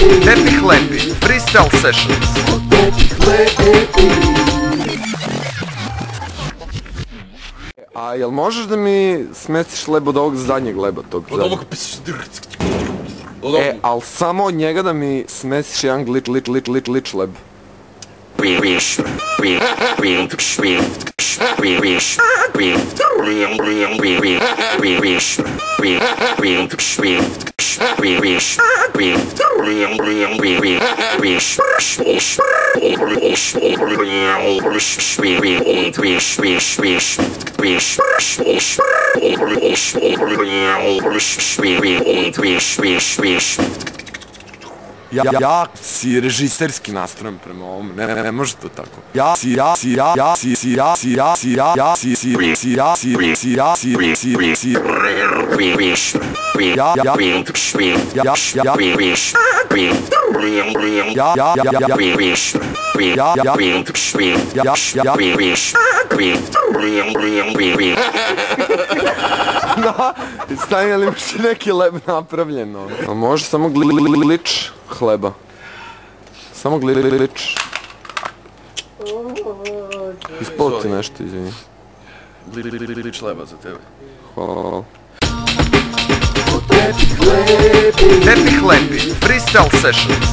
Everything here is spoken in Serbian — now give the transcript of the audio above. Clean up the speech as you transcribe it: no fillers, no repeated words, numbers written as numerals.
Tepih lepi, freestyle sessions. A jel možeš da mi smestiš leb od ovog zadnjeg leba tog Od ovog al samo od njega da mi smestiš jedan glitch leb. Ja si režiserski nastrojen prema ovom, ne može to tako. Stani, ali imaš neki leb napravljen, ono. A može samo glitch hleba. Samo glitch. Ispalo ti nešto, izvini. Glitch leba za tebe. Hvala. Tepih lepi, freestyle sessions.